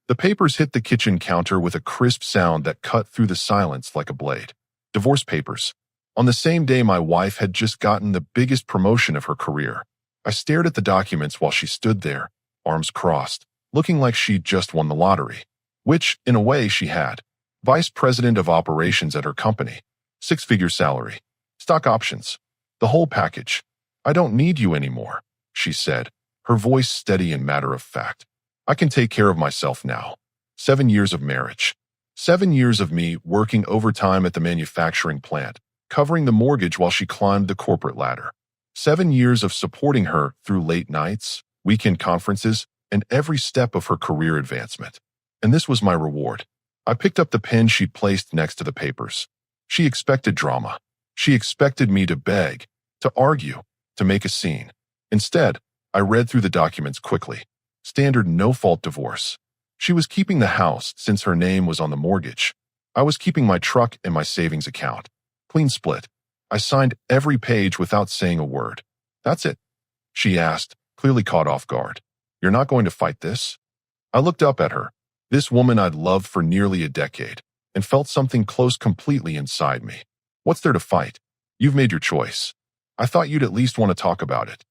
The papers hit the kitchen counter with a crisp sound that cut through the silence like a blade. Divorce papers. On the same day my wife had just gotten the biggest promotion of her career. I stared at the documents while she stood there, arms crossed, looking like she'd just won the lottery. Which, in a way, she had. Vice President of Operations at her company. Six-figure salary. Stock options. The whole package. I don't need you anymore, she said, her voice steady and matter-of-fact. I can take care of myself now. 7 years of marriage. 7 years of me working overtime at the manufacturing plant, covering the mortgage while she climbed the corporate ladder. 7 years of supporting her through late nights, weekend conferences, and every step of her career advancement. And this was my reward. I picked up the pen she'd placed next to the papers. She expected drama. She expected me to beg, to argue, to make a scene. Instead, I read through the documents quickly. Standard no-fault divorce. She was keeping the house since her name was on the mortgage. I was keeping my truck and my savings account. Clean split. I signed every page without saying a word. That's it, she asked, clearly caught off guard. You're not going to fight this? I looked up at her, this woman I'd loved for nearly a decade, and felt something close completely inside me. What's there to fight? You've made your choice. I thought you'd at least want to talk about it.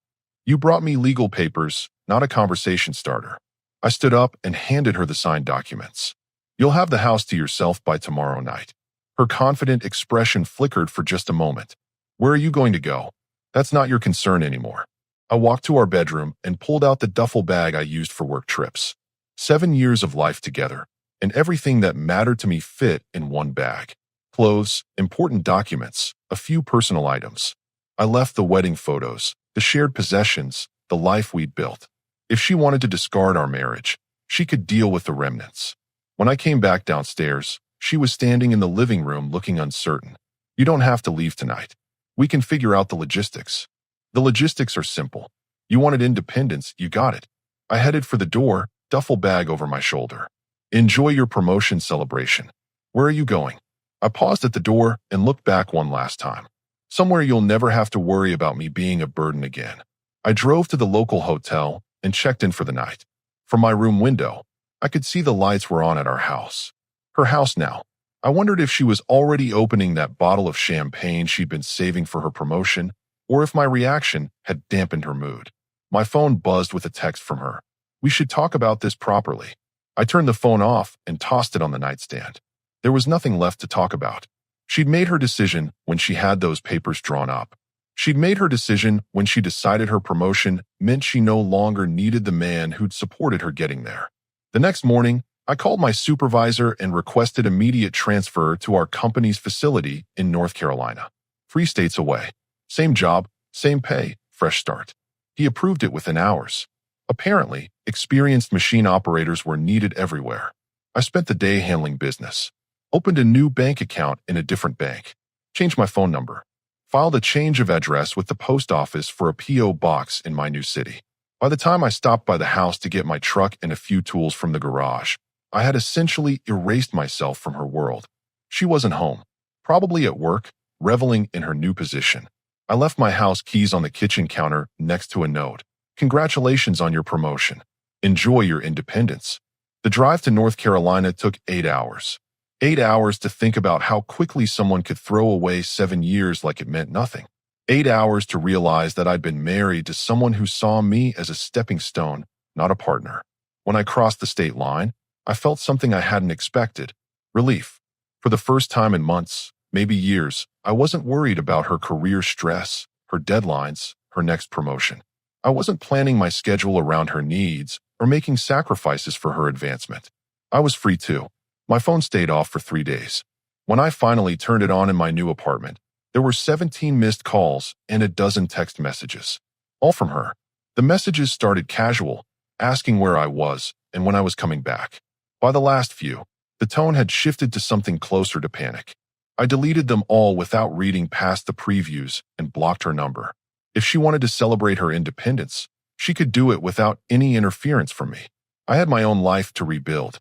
You brought me legal papers, not a conversation starter. I stood up and handed her the signed documents. You'll have the house to yourself by tomorrow night. Her confident expression flickered for just a moment. Where are you going to go? That's not your concern anymore. I walked to our bedroom and pulled out the duffel bag I used for work trips. 7 years of life together, and everything that mattered to me fit in one bag. Clothes, important documents, a few personal items. I left the wedding photos, the shared possessions, the life we'd built. If she wanted to discard our marriage, she could deal with the remnants. When I came back downstairs, she was standing in the living room looking uncertain. You don't have to leave tonight. We can figure out the logistics. The logistics are simple. You wanted independence, you got it. I headed for the door, duffel bag over my shoulder. Enjoy your promotion celebration. Where are you going? I paused at the door and looked back one last time. Somewhere you'll never have to worry about me being a burden again. I drove to the local hotel and checked in for the night. From my room window, I could see the lights were on at our house. Her house now. I wondered if she was already opening that bottle of champagne she'd been saving for her promotion, or if my reaction had dampened her mood. My phone buzzed with a text from her. We should talk about this properly. I turned the phone off and tossed it on the nightstand. There was nothing left to talk about. She'd made her decision when she had those papers drawn up. She'd made her decision when she decided her promotion meant she no longer needed the man who'd supported her getting there. The next morning, I called my supervisor and requested immediate transfer to our company's facility in North Carolina. 3 states away. Same job, same pay, fresh start. He approved it within hours. Apparently, experienced machine operators were needed everywhere. I spent the day handling business. Opened a new bank account in a different bank. Changed my phone number. Filed a change of address with the post office for a P.O. box in my new city. By the time I stopped by the house to get my truck and a few tools from the garage, I had essentially erased myself from her world. She wasn't home. Probably at work, reveling in her new position. I left my house keys on the kitchen counter next to a note. Congratulations on your promotion. Enjoy your independence. The drive to North Carolina took 8 hours. 8 hours to think about how quickly someone could throw away 7 years like it meant nothing. 8 hours to realize that I'd been married to someone who saw me as a stepping stone, not a partner. When I crossed the state line, I felt something I hadn't expected. Relief. For the first time in months, maybe years, I wasn't worried about her career stress, her deadlines, her next promotion. I wasn't planning my schedule around her needs or making sacrifices for her advancement. I was free too. My phone stayed off for 3 days. When I finally turned it on in my new apartment, there were 17 missed calls and a dozen text messages. All from her. The messages started casual, asking where I was and when I was coming back. By the last few, the tone had shifted to something closer to panic. I deleted them all without reading past the previews and blocked her number. If she wanted to celebrate her independence, she could do it without any interference from me. I had my own life to rebuild.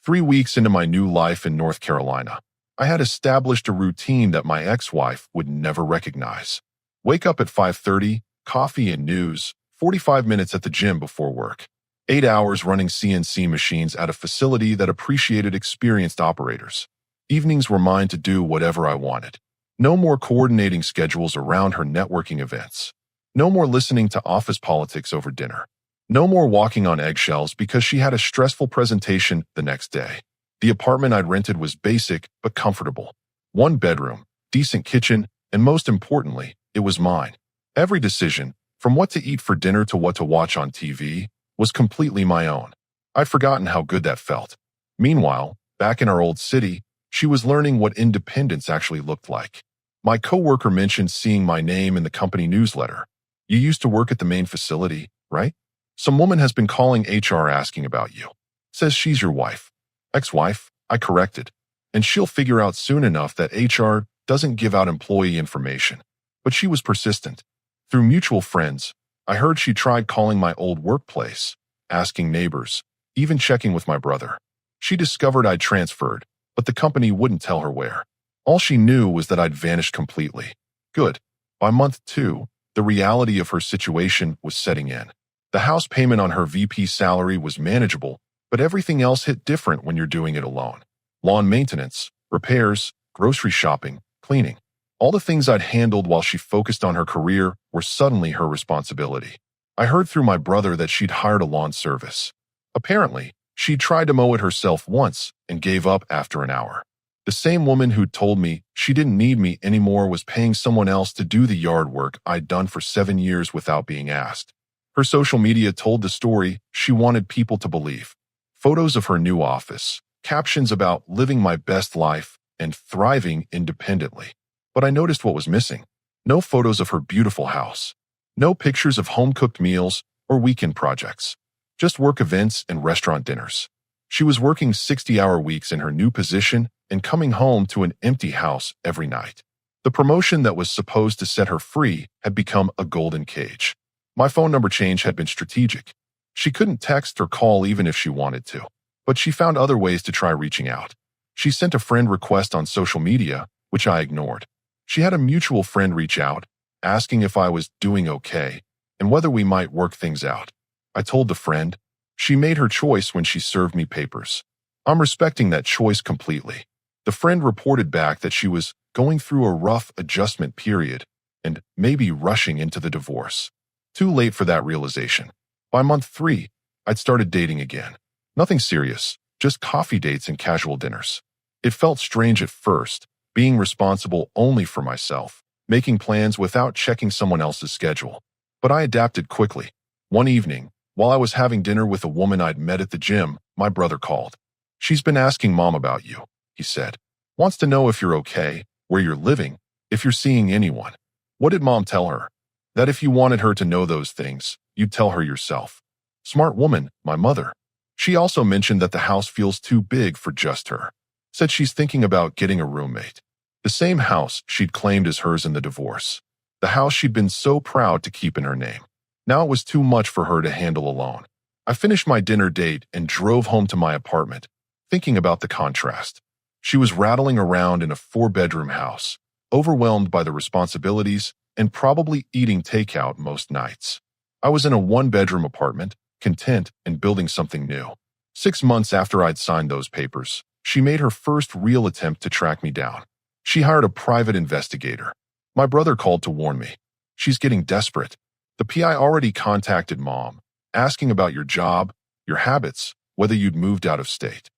3 weeks into my new life in North Carolina, I had established a routine that my ex-wife would never recognize. Wake up at 5:30, coffee and news, 45 minutes at the gym before work. 8 hours running CNC machines at a facility that appreciated experienced operators. Evenings were mine to do whatever I wanted. No more coordinating schedules around her networking events. No more listening to office politics over dinner. No more walking on eggshells because she had a stressful presentation the next day. The apartment I'd rented was basic but comfortable. One bedroom, decent kitchen, and most importantly, it was mine. Every decision, from what to eat for dinner to what to watch on TV, was completely my own. I'd forgotten how good that felt. Meanwhile, back in our old city, she was learning what independence actually looked like. My coworker mentioned seeing my name in the company newsletter. You used to work at the main facility, right? Some woman has been calling HR asking about you. Says she's your wife. Ex-wife, I corrected. And she'll figure out soon enough that HR doesn't give out employee information. But she was persistent. Through mutual friends, I heard she tried calling my old workplace, asking neighbors, even checking with my brother. She discovered I'd transferred, but the company wouldn't tell her where. All she knew was that I'd vanished completely. Good. By month 2, the reality of her situation was setting in. The house payment on her VP salary was manageable, but everything else hit different when you're doing it alone. Lawn maintenance, repairs, grocery shopping, cleaning. All the things I'd handled while she focused on her career were suddenly her responsibility. I heard through my brother that she'd hired a lawn service. Apparently, she'd tried to mow it herself once and gave up after an hour. The same woman who'd told me she didn't need me anymore was paying someone else to do the yard work I'd done for 7 years without being asked. Her social media told the story she wanted people to believe. Photos of her new office, captions about living my best life and thriving independently. But I noticed what was missing. No photos of her beautiful house. No pictures of home-cooked meals or weekend projects. Just work events and restaurant dinners. She was working 60-hour weeks in her new position and coming home to an empty house every night. The promotion that was supposed to set her free had become a golden cage. My phone number change had been strategic. She couldn't text or call even if she wanted to, but she found other ways to try reaching out. She sent a friend request on social media, which I ignored. She had a mutual friend reach out, asking if I was doing okay and whether we might work things out. I told the friend. She made her choice when she served me papers. I'm respecting that choice completely. The friend reported back that she was going through a rough adjustment period and maybe rushing into the divorce. Too late for that realization. By month 3, I'd started dating again. Nothing serious, just coffee dates and casual dinners. It felt strange at first, being responsible only for myself, making plans without checking someone else's schedule. But I adapted quickly. One evening, while I was having dinner with a woman I'd met at the gym, my brother called. She's been asking Mom about you, he said. Wants to know if you're okay, where you're living, if you're seeing anyone. What did Mom tell her? That if you wanted her to know those things, you'd tell her yourself. Smart woman, my mother. She also mentioned that the house feels too big for just her. Said she's thinking about getting a roommate. The same house she'd claimed as hers in the divorce. The house she'd been so proud to keep in her name. Now it was too much for her to handle alone. I finished my dinner date and drove home to my apartment, thinking about the contrast. She was rattling around in a 4-bedroom house, overwhelmed by the responsibilities and probably eating takeout most nights. I was in a 1-bedroom apartment, content and building something new. 6 months after I'd signed those papers, she made her first real attempt to track me down. She hired a private investigator. My brother called to warn me. She's getting desperate. The PI already contacted Mom, asking about your job, your habits, whether you'd moved out of state.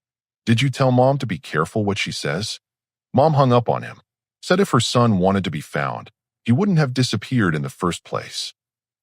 Did you tell Mom to be careful what she says? Mom hung up on him. Said if her son wanted to be found, he wouldn't have disappeared in the first place.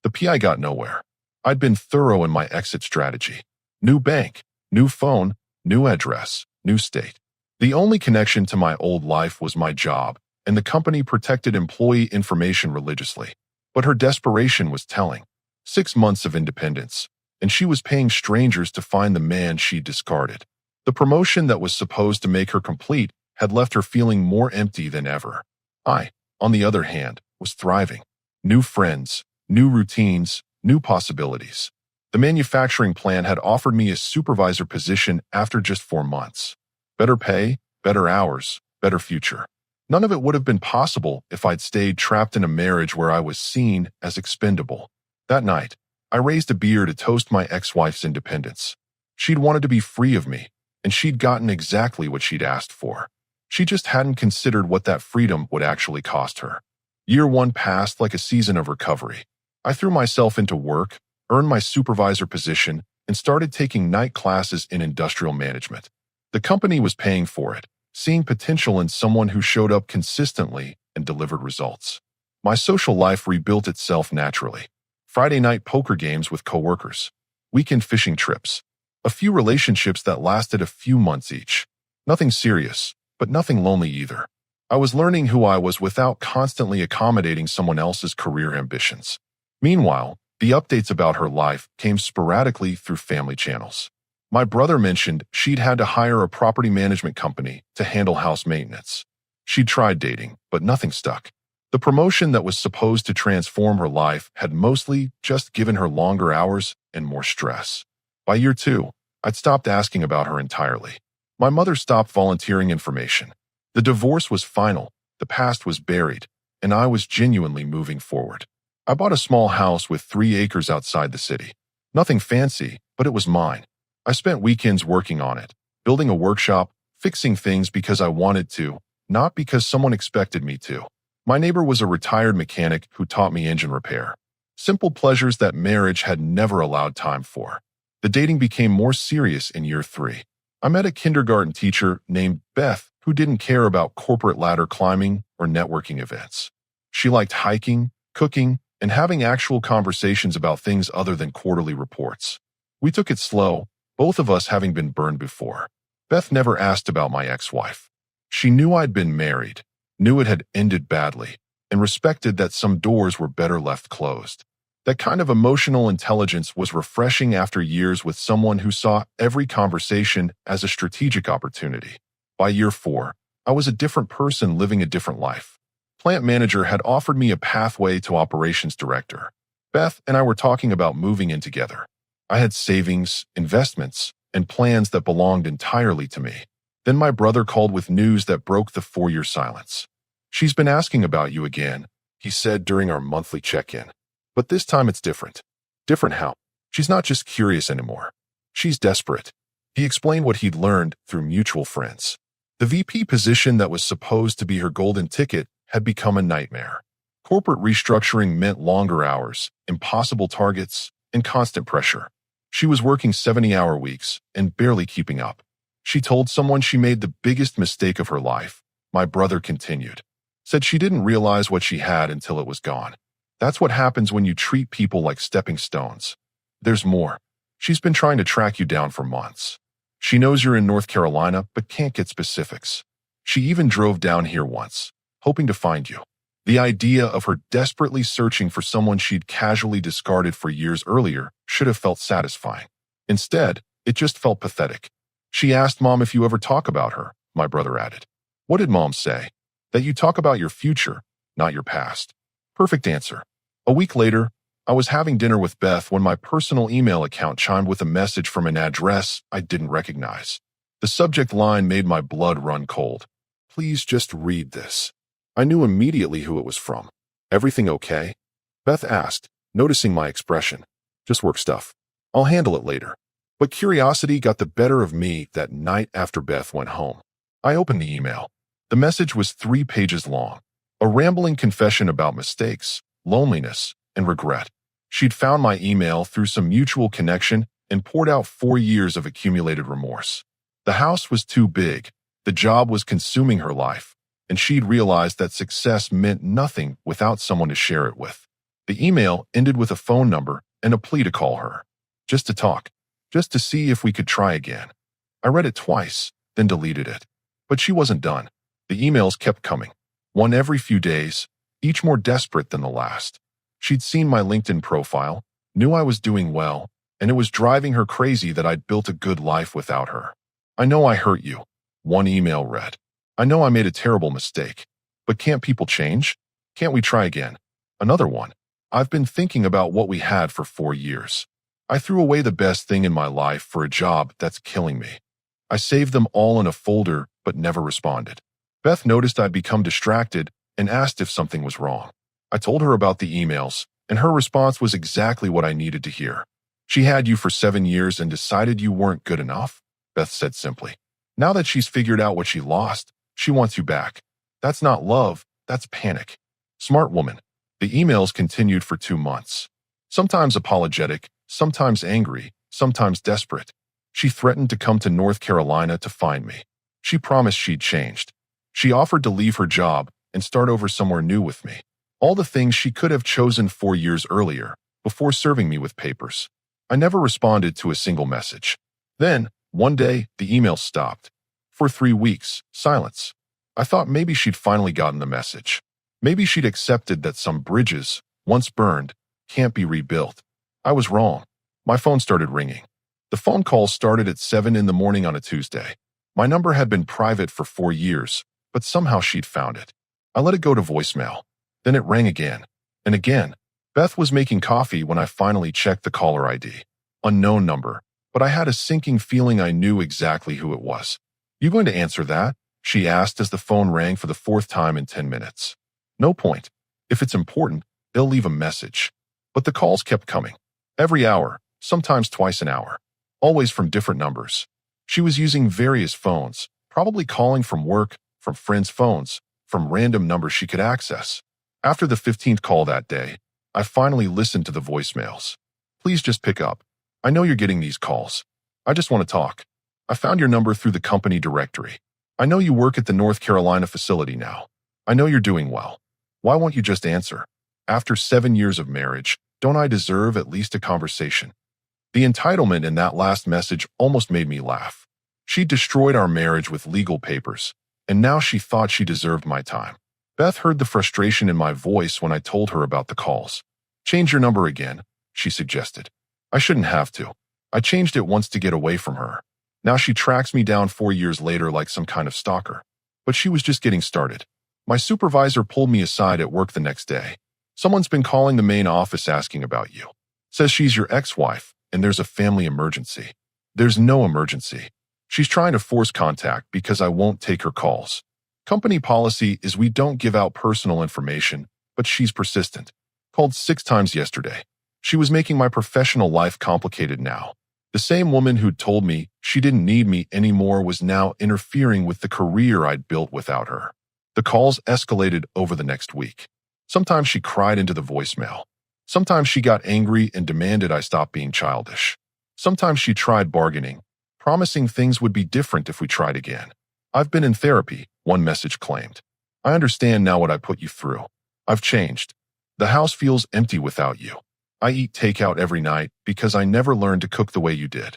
The PI got nowhere. I'd been thorough in my exit strategy. New bank, new phone, new address, new state. The only connection to my old life was my job, and the company protected employee information religiously. But her desperation was telling. 6 months of independence, and she was paying strangers to find the man she'd discarded. The promotion that was supposed to make her complete had left her feeling more empty than ever. I, on the other hand, was thriving. New friends, new routines, new possibilities. The manufacturing plant had offered me a supervisor position after just 4 months. Better pay, better hours, better future. None of it would have been possible if I'd stayed trapped in a marriage where I was seen as expendable. That night, I raised a beer to toast my ex-wife's independence. She'd wanted to be free of me, and she'd gotten exactly what she'd asked for. She just hadn't considered what that freedom would actually cost her. Year 1 passed like a season of recovery. I threw myself into work, earned my supervisor position, and started taking night classes in industrial management. The company was paying for it, seeing potential in someone who showed up consistently and delivered results. My social life rebuilt itself naturally. Friday night poker games with coworkers, weekend fishing trips, a few relationships that lasted a few months each. Nothing serious, but nothing lonely either. I was learning who I was without constantly accommodating someone else's career ambitions. Meanwhile, the updates about her life came sporadically through family channels. My brother mentioned she'd had to hire a property management company to handle house maintenance. She'd tried dating, but nothing stuck. The promotion that was supposed to transform her life had mostly just given her longer hours and more stress. By year 2, I'd stopped asking about her entirely. My mother stopped volunteering information. The divorce was final, the past was buried, and I was genuinely moving forward. I bought a small house with 3 acres outside the city. Nothing fancy, but it was mine. I spent weekends working on it, building a workshop, fixing things because I wanted to, not because someone expected me to. My neighbor was a retired mechanic who taught me engine repair. Simple pleasures that marriage had never allowed time for. The dating became more serious in year 3. I met a kindergarten teacher named Beth who didn't care about corporate ladder climbing or networking events. She liked hiking, cooking, and having actual conversations about things other than quarterly reports. We took it slow, both of us having been burned before. Beth never asked about my ex-wife. She knew I'd been married, knew it had ended badly, and respected that some doors were better left closed. That kind of emotional intelligence was refreshing after years with someone who saw every conversation as a strategic opportunity. By year 4, I was a different person living a different life. Plant manager had offered me a pathway to operations director. Beth and I were talking about moving in together. I had savings, investments, and plans that belonged entirely to me. Then my brother called with news that broke the 4-year silence. "She's been asking about you again," he said during our monthly check-in. "But this time it's different." Different how? She's not just curious anymore. She's desperate. He explained what he'd learned through mutual friends. The VP position that was supposed to be her golden ticket had become a nightmare. Corporate restructuring meant longer hours, impossible targets, and constant pressure. She was working 70-hour weeks and barely keeping up. She told someone she made the biggest mistake of her life. My brother continued. Said she didn't realize what she had until it was gone. That's what happens when you treat people like stepping stones. There's more. She's been trying to track you down for months. She knows you're in North Carolina, but can't get specifics. She even drove down here once, hoping to find you. The idea of her desperately searching for someone she'd casually discarded for years earlier should have felt satisfying. Instead, it just felt pathetic. She asked Mom if you ever talk about her, my brother added. What did Mom say? That you talk about your future, not your past. Perfect answer. A week later, I was having dinner with Beth when my personal email account chimed with a message from an address I didn't recognize. The subject line made my blood run cold. Please just read this. I knew immediately who it was from. Everything okay? Beth asked, noticing my expression. Just work stuff. I'll handle it later. But curiosity got the better of me that night after Beth went home. I opened the email. The message was 3 pages long. A rambling confession about mistakes, loneliness, and regret. She'd found my email through some mutual connection and poured out 4 years of accumulated remorse. The house was too big. The job was consuming her life. And she'd realized that success meant nothing without someone to share it with. The email ended with a phone number and a plea to call her. Just to talk. Just to see if we could try again. I read it twice, then deleted it. But she wasn't done. The emails kept coming. One every few days, each more desperate than the last. She'd seen my LinkedIn profile, knew I was doing well, and it was driving her crazy that I'd built a good life without her. I know I hurt you. One email read. I know I made a terrible mistake. But can't people change? Can't we try again? Another one. I've been thinking about what we had for 4 years. I threw away the best thing in my life for a job that's killing me. I saved them all in a folder, but never responded. Beth noticed I'd become distracted and asked if something was wrong. I told her about the emails, And her response was exactly what I needed to hear. She had you for 7 years and decided you weren't good enough, Beth said simply. Now that she's figured out what she lost, she wants you back. That's not love, that's panic. Smart woman. The emails continued for 2 months. Sometimes apologetic, sometimes angry, sometimes desperate. She threatened to come to North Carolina to find me. She promised she'd changed. She offered to leave her job and start over somewhere new with me. All the things she could have chosen 4 years earlier, before serving me with papers. I never responded to a single message. Then, one day, the email stopped. For 3 weeks, silence. I thought maybe she'd finally gotten the message. Maybe she'd accepted that some bridges, once burned, can't be rebuilt. I was wrong. My phone started ringing. The phone call started at 7 in the morning on a Tuesday. My number had been private for 4 years, but somehow she'd found it. I let it go to voicemail. Then it rang again. And again. Beth was making coffee when I finally checked the caller ID. Unknown number, but I had a sinking feeling I knew exactly who it was. You going to answer that? She asked as the phone rang for the 4th time in 10 minutes. No point. If it's important, they'll leave a message. But the calls kept coming. Every hour, sometimes twice an hour. Always from different numbers. She was using various phones, probably calling from work, from friends' phones, from random numbers she could access. After the 15th call that day, I finally listened to the voicemails. Please just pick up. I know you're getting these calls. I just want to talk. I found your number through the company directory. I know you work at the North Carolina facility now. I know you're doing well. Why won't you just answer? After 7 years of marriage, don't I deserve at least a conversation? The entitlement in that last message almost made me laugh. She destroyed our marriage with legal papers, and now she thought she deserved my time. Beth heard the frustration in my voice when I told her about the calls. Change your number again, she suggested. I shouldn't have to. I changed it once to get away from her. Now she tracks me down 4 years later like some kind of stalker. But she was just getting started. My supervisor pulled me aside at work the next day. Someone's been calling the main office asking about you. Says she's your ex-wife, and there's a family emergency. There's no emergency. She's trying to force contact because I won't take her calls. Company policy is we don't give out personal information, but she's persistent. Called 6 times yesterday. She was making my professional life complicated now. The same woman who'd told me she didn't need me anymore was now interfering with the career I'd built without her. The calls escalated over the next week. Sometimes she cried into the voicemail. Sometimes she got angry and demanded I stop being childish. Sometimes she tried bargaining, promising things would be different if we tried again. I've been in therapy, one message claimed. I understand now what I put you through. I've changed. The house feels empty without you. I eat takeout every night because I never learned to cook the way you did.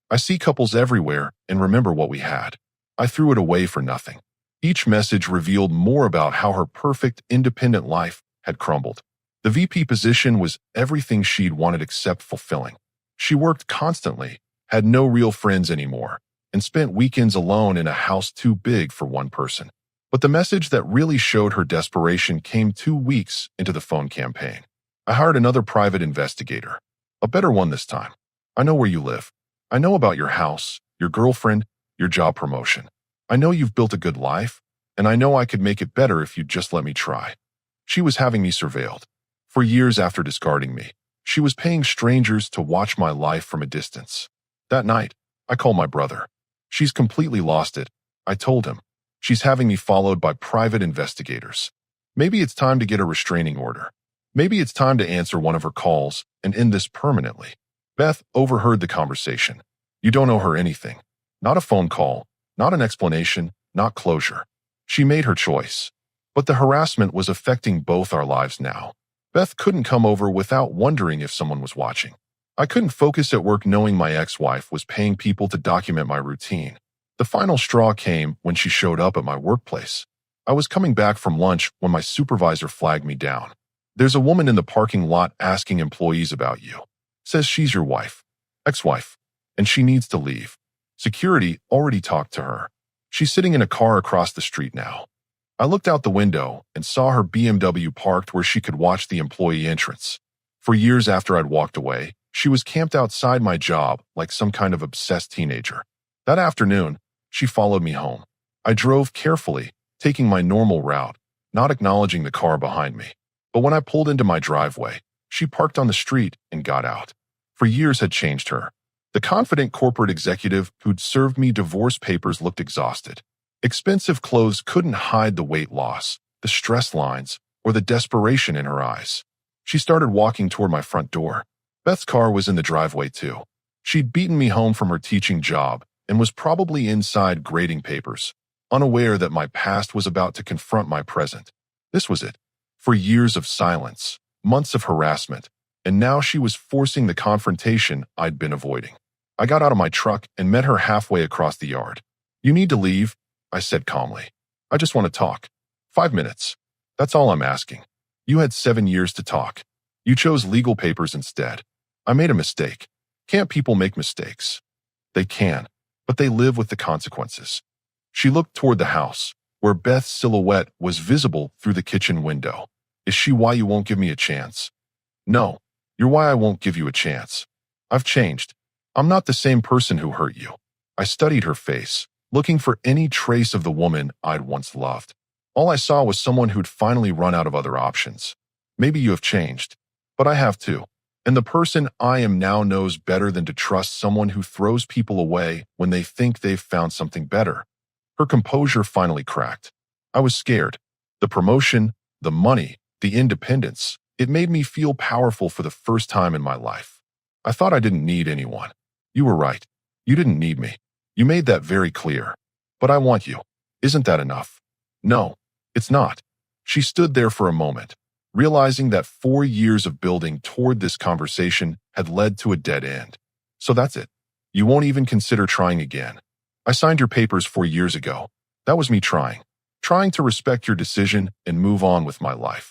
I see couples everywhere and remember what we had. I threw it away for nothing. Each message revealed more about how her perfect, independent life had crumbled. The VP position was everything she'd wanted except fulfilling. She worked constantly, had no real friends anymore, and spent weekends alone in a house too big for one person. But the message that really showed her desperation came 2 weeks into the phone campaign. I hired another private investigator. A better one this time. I know where you live. I know about your house, your girlfriend, your job promotion. I know you've built a good life, and I know I could make it better if you'd just let me try. She was having me surveilled. For years after discarding me, she was paying strangers to watch my life from a distance. That night, I called my brother. She's completely lost it, I told him. She's having me followed by private investigators. Maybe it's time to get a restraining order. Maybe it's time to answer one of her calls and end this permanently. Beth overheard the conversation. You don't owe her anything. Not a phone call, not an explanation, not closure. She made her choice. But the harassment was affecting both our lives now. Beth couldn't come over without wondering if someone was watching. I couldn't focus at work knowing my ex-wife was paying people to document my routine. The final straw came when she showed up at my workplace. I was coming back from lunch when my supervisor flagged me down. There's a woman in the parking lot asking employees about you. Says she's your wife, ex-wife, and she needs to leave. Security already talked to her. She's sitting in a car across the street now. I looked out the window and saw her BMW parked where she could watch the employee entrance. For years after I'd walked away, she was camped outside my job like some kind of obsessed teenager. That afternoon, she followed me home. I drove carefully, taking my normal route, not acknowledging the car behind me. But when I pulled into my driveway, She parked on the street and got out. For years had changed her. The confident corporate executive who'd served me divorce papers looked exhausted. Expensive clothes couldn't hide the weight loss, the stress lines, or the desperation in her eyes. She started walking toward my front door. Beth's car was in the driveway too. She'd beaten me home from her teaching job and was probably inside grading papers, unaware that my past was about to confront my present. This was it. For years of silence, months of harassment, and now she was forcing the confrontation I'd been avoiding. I got out of my truck and met her halfway across the yard. "You need to leave," I said calmly. "I just want to talk. 5 minutes. That's all I'm asking. You had 7 years to talk. You chose legal papers instead. I made a mistake. Can't people make mistakes?" "They can, but they live with the consequences." She looked toward the house, where Beth's silhouette was visible through the kitchen window. "Is she why you won't give me a chance?" "No, you're why I won't give you a chance. I've changed. I'm not the same person who hurt you." I studied her face, looking for any trace of the woman I'd once loved. All I saw was someone who'd finally run out of other options. "Maybe you have changed, but I have too. And the person I am now knows better than to trust someone who throws people away when they think they've found something better." Her composure finally cracked. I was scared. The promotion, the money, the independence, it made me feel powerful for the first time in my life. I thought I didn't need anyone. "You were right. You didn't need me. You made that very clear. But I want you. Isn't that enough?" "No, it's not." She stood there for a moment, realizing that 4 years of building toward this conversation had led to a dead end. "So that's it. You won't even consider trying again." "I signed your papers 4 years ago. That was me trying to respect your decision and move on with my life.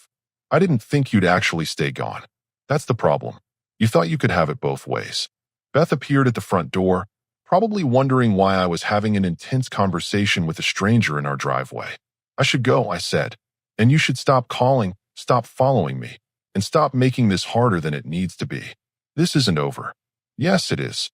I didn't think you'd actually stay gone. That's the problem. You thought you could have it both ways." Beth appeared at the front door, probably wondering why I was having an intense conversation with a stranger in our driveway. "I should go," I said, "and you should stop calling, stop following me, and stop making this harder than it needs to be. This isn't over." "Yes, it is."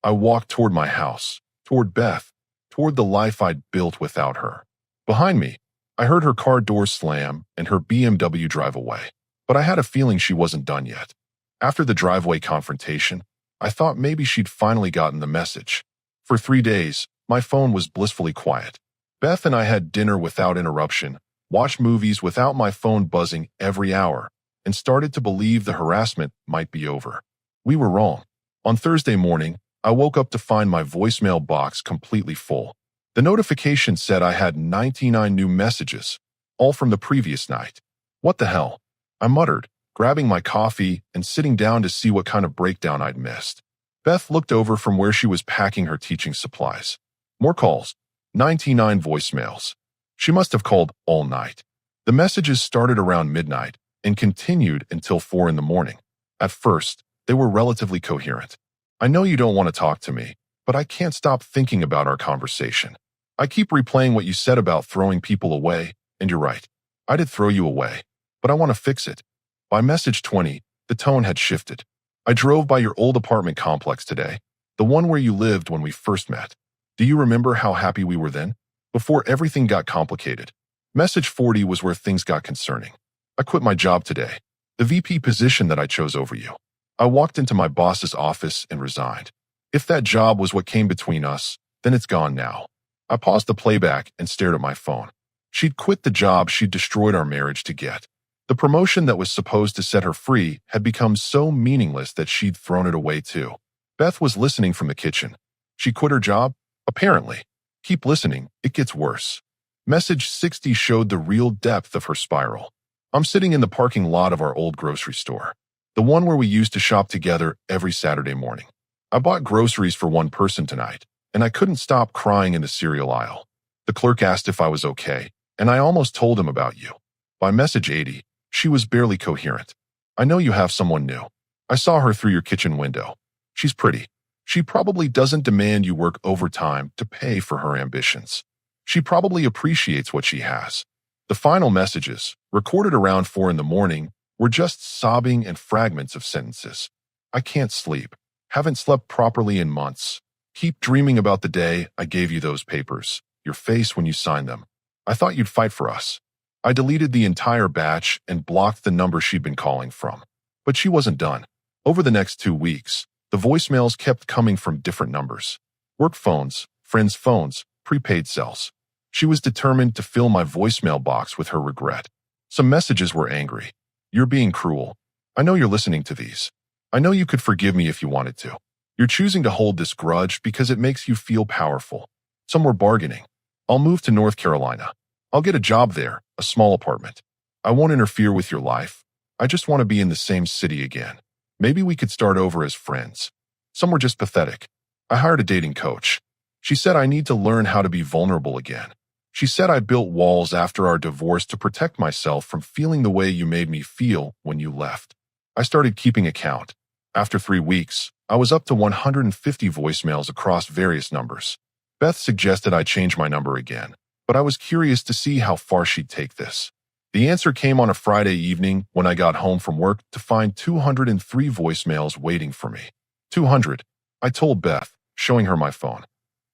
I walked toward my house, toward Beth, toward the life I'd built without her. Behind me, I heard her car door slam and her BMW drive away, but I had a feeling she wasn't done yet. After the driveway confrontation, I thought maybe she'd finally gotten the message. For 3 days, my phone was blissfully quiet. Beth and I had dinner without interruption, watched movies without my phone buzzing every hour, and started to believe the harassment might be over. We were wrong. On Thursday morning, I woke up to find my voicemail box completely full. The notification said I had 99 new messages, all from the previous night. "What the hell?" I muttered, grabbing my coffee and sitting down to see what kind of breakdown I'd missed. Beth looked over from where she was packing her teaching supplies. More calls. 99 voicemails. She must have called all night. The messages started around midnight and continued until 4 in the morning. At first, they were relatively coherent. "I know you don't want to talk to me, but I can't stop thinking about our conversation. I keep replaying what you said about throwing people away, and you're right. I did throw you away, but I want to fix it." By message 20, the tone had shifted. "I drove by your old apartment complex today, the one where you lived when we first met. Do you remember how happy we were then? Before everything got complicated." Message 40 was where things got concerning. "I quit my job today, the VP position that I chose over you. I walked into my boss's office and resigned. If that job was what came between us, then it's gone now." I paused the playback and stared at my phone. She'd quit the job she'd destroyed our marriage to get. The promotion that was supposed to set her free had become so meaningless that she'd thrown it away too. Beth was listening from the kitchen. "She quit her job?" "Apparently. Keep listening, it gets worse." Message 60 showed the real depth of her spiral. "I'm sitting in the parking lot of our old grocery store, the one where we used to shop together every Saturday morning. I bought groceries for one person tonight, and I couldn't stop crying in the cereal aisle. The clerk asked if I was okay, and I almost told him about you." By message 80, she was barely coherent. "I know you have someone new. I saw her through your kitchen window. She's pretty. She probably doesn't demand you work overtime to pay for her ambitions. She probably appreciates what she has." The final messages, recorded around 4 in the morning, were just sobbing and fragments of sentences. "I can't sleep. Haven't slept properly in months. Keep dreaming about the day I gave you those papers, your face when you signed them. I thought you'd fight for us." I deleted the entire batch and blocked the number she'd been calling from. But she wasn't done. Over the next 2 weeks, the voicemails kept coming from different numbers. Work phones, friends' phones, prepaid cells. She was determined to fill my voicemail box with her regret. Some messages were angry. You're being cruel. I know you're listening to these. I know you could forgive me if you wanted to. You're choosing to hold this grudge because it makes you feel powerful. Some were bargaining. I'll move to North Carolina. I'll get a job there, a small apartment. I won't interfere with your life. I just want to be in the same city again. Maybe we could start over as friends. Some were just pathetic. I hired a dating coach. She said I need to learn how to be vulnerable again. She said I built walls after our divorce to protect myself from feeling the way you made me feel when you left. I started keeping account. After 3 weeks, I was up to 150 voicemails across various numbers. Beth suggested I change my number again, but I was curious to see how far she'd take this. The answer came on a Friday evening when I got home from work to find 203 voicemails waiting for me. 200, I told Beth, showing her my phone.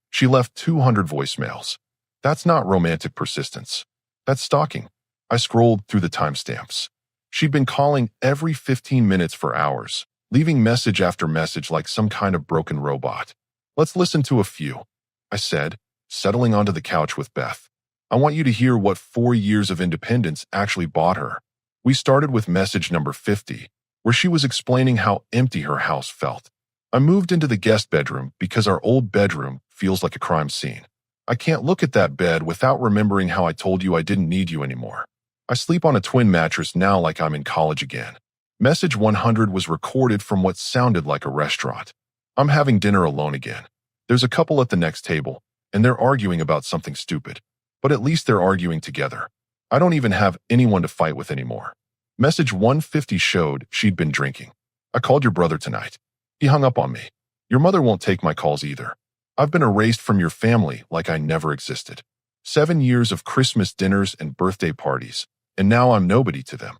She left 200 voicemails. That's not romantic persistence. That's stalking. I scrolled through the timestamps. She'd been calling every 15 minutes for hours, leaving message after message like some kind of broken robot. Let's listen to a few, I said, settling onto the couch with Beth. I want you to hear what 4 years of independence actually bought her. We started with message number 50, where she was explaining how empty her house felt. I moved into the guest bedroom because our old bedroom feels like a crime scene. I can't look at that bed without remembering how I told you I didn't need you anymore. I sleep on a twin mattress now like I'm in college again. Message 100 was recorded from what sounded like a restaurant. I'm having dinner alone again. There's a couple at the next table, and they're arguing about something stupid. But at least they're arguing together. I don't even have anyone to fight with anymore. Message 150 showed she'd been drinking. I called your brother tonight. He hung up on me. Your mother won't take my calls either. I've been erased from your family like I never existed. 7 years of Christmas dinners and birthday parties, and now I'm nobody to them.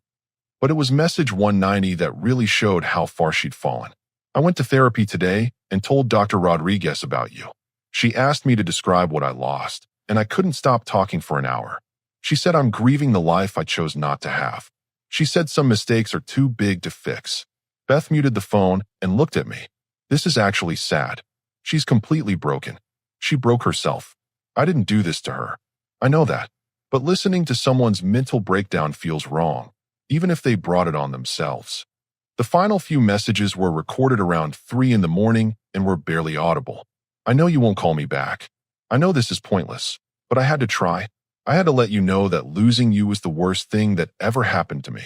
But it was message 190 that really showed how far she'd fallen. I went to therapy today and told Dr. Rodriguez about you. She asked me to describe what I lost, and I couldn't stop talking for an hour. She said I'm grieving the life I chose not to have. She said some mistakes are too big to fix. Beth muted the phone and looked at me. This is actually sad. She's completely broken. She broke herself. I didn't do this to her. I know that. But listening to someone's mental breakdown feels wrong, even if they brought it on themselves. The final few messages were recorded around 3 in the morning and were barely audible. I know you won't call me back. I know this is pointless, but I had to try. I had to let you know that losing you was the worst thing that ever happened to me.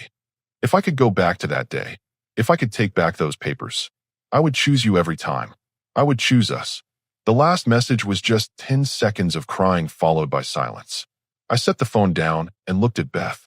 If I could go back to that day, if I could take back those papers, I would choose you every time. I would choose us. The last message was just 10 seconds of crying followed by silence. I set the phone down and looked at Beth.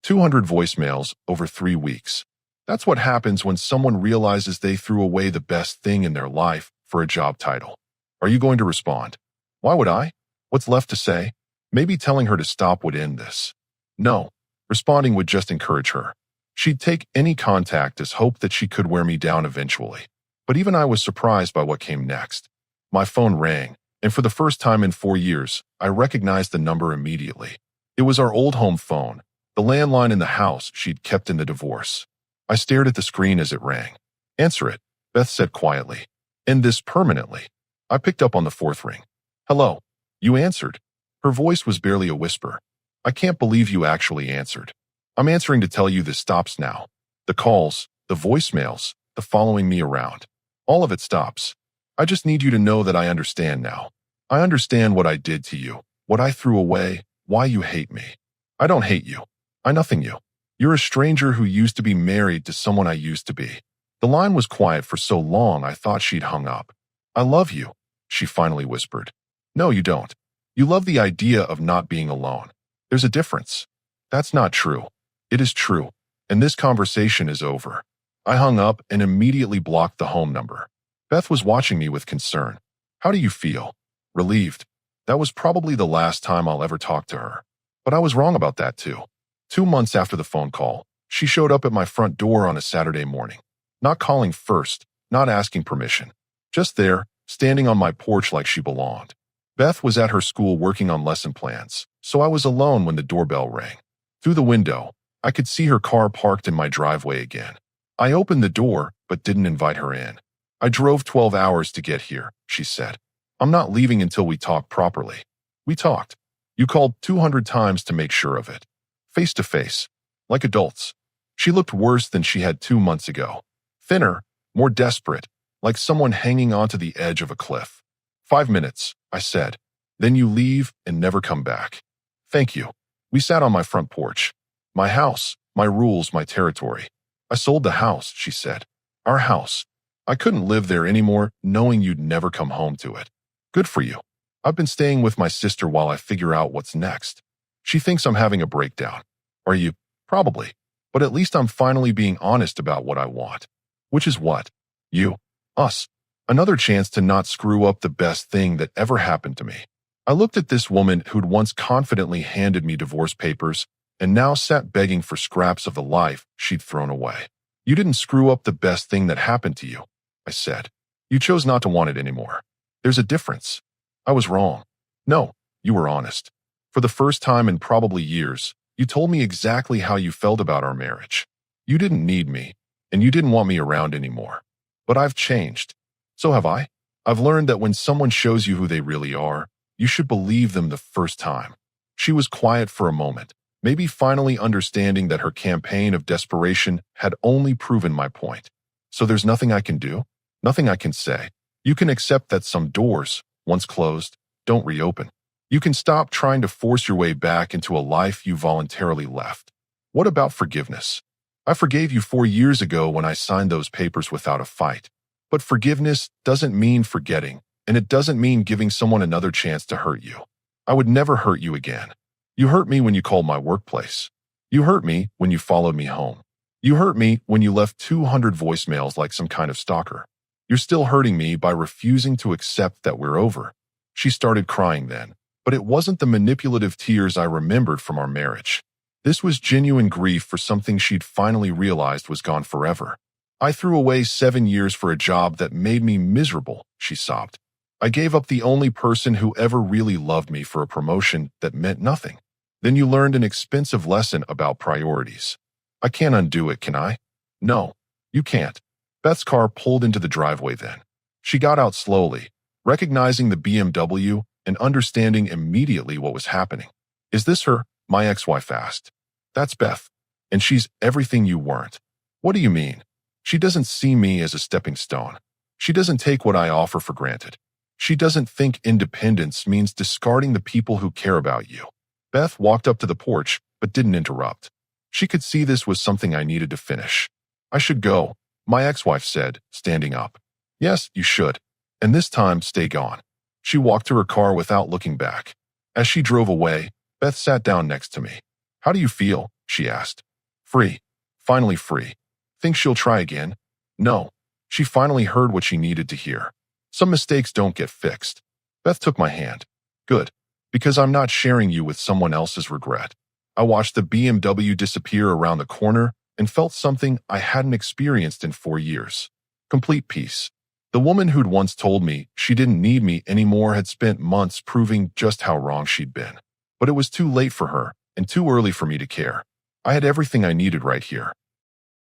200 voicemails over 3 weeks. That's what happens when someone realizes they threw away the best thing in their life for a job title. Are you going to respond? Why would I? What's left to say? Maybe telling her to stop would end this. No, responding would just encourage her. She'd take any contact as hope that she could wear me down eventually. But even I was surprised by what came next. My phone rang, and for the first time in 4 years, I recognized the number immediately. It was our old home phone, the landline in the house she'd kept in the divorce. I stared at the screen as it rang. Answer it, Beth said quietly. End this permanently. I picked up on the 4th ring. Hello. You answered. Her voice was barely a whisper. I can't believe you actually answered. I'm answering to tell you this stops now. The calls, the voicemails, the following me around. All of it stops. I just need you to know that I understand now. I understand what I did to you, what I threw away, why you hate me. I don't hate you. I nothing you. You're a stranger who used to be married to someone I used to be. The line was quiet for so long I thought she'd hung up. I love you, she finally whispered. No, you don't. You love the idea of not being alone. There's a difference. That's not true. It is true, and this conversation is over. I hung up and immediately blocked the home number. Beth was watching me with concern. How do you feel? Relieved. That was probably the last time I'll ever talk to her. But I was wrong about that too. 2 months after the phone call, she showed up at my front door on a Saturday morning. Not calling first, not asking permission. Just there, standing on my porch like she belonged. Beth was at her school working on lesson plans, so I was alone when the doorbell rang. Through the window, I could see her car parked in my driveway again. I opened the door, but didn't invite her in. I drove 12 hours to get here, she said. I'm not leaving until we talk properly. We talked. You called 200 times to make sure of it. Face to face. Like adults. She looked worse than she had 2 months ago. Thinner, more desperate, like someone hanging onto the edge of a cliff. 5 minutes, I said. Then you leave and never come back. Thank you. We sat on my front porch. My house, my rules, my territory. I sold the house, she said. Our house. I couldn't live there anymore, knowing you'd never come home to it. Good for you. I've been staying with my sister while I figure out what's next. She thinks I'm having a breakdown. Are you? Probably. But at least I'm finally being honest about what I want. Which is what? You. Us. Another chance to not screw up the best thing that ever happened to me. I looked at this woman who'd once confidently handed me divorce papers and now sat begging for scraps of the life she'd thrown away. You didn't screw up the best thing that happened to you, I said. You chose not to want it anymore. There's a difference. I was wrong. No, you were honest. For the first time in probably years, you told me exactly how you felt about our marriage. You didn't need me, and you didn't want me around anymore. But I've changed. So have I. I've learned that when someone shows you who they really are, you should believe them the first time. She was quiet for a moment, maybe finally understanding that her campaign of desperation had only proven my point. So there's nothing I can do? Nothing I can say. You can accept that some doors, once closed, don't reopen. You can stop trying to force your way back into a life you voluntarily left. What about forgiveness? I forgave you 4 years ago when I signed those papers without a fight. But forgiveness doesn't mean forgetting, and it doesn't mean giving someone another chance to hurt you. I would never hurt you again. You hurt me when you called my workplace. You hurt me when you followed me home. You hurt me when you left 200 voicemails like some kind of stalker. You're still hurting me by refusing to accept that we're over. She started crying then, but it wasn't the manipulative tears I remembered from our marriage. This was genuine grief for something she'd finally realized was gone forever. I threw away 7 years for a job that made me miserable, she sobbed. I gave up the only person who ever really loved me for a promotion that meant nothing. Then you learned an expensive lesson about priorities. I can't undo it, can I? No, you can't. Beth's car pulled into the driveway then. She got out slowly, recognizing the BMW and understanding immediately what was happening. Is this her? My ex-wife asked. That's Beth, and she's everything you weren't. What do you mean? She doesn't see me as a stepping stone. She doesn't take what I offer for granted. She doesn't think independence means discarding the people who care about you. Beth walked up to the porch, but didn't interrupt. She could see this was something I needed to finish. I should go, my ex-wife said, standing up. Yes, you should. And this time, stay gone. She walked to her car without looking back. As she drove away, Beth sat down next to me. How do you feel? She asked. Free. Finally free. Think she'll try again? No. She finally heard what she needed to hear. Some mistakes don't get fixed. Beth took my hand. Good. Because I'm not sharing you with someone else's regret. I watched the BMW disappear around the corner and felt something I hadn't experienced in 4 years. Complete peace. The woman who'd once told me she didn't need me anymore had spent months proving just how wrong she'd been. But it was too late for her and too early for me to care. I had everything I needed right here.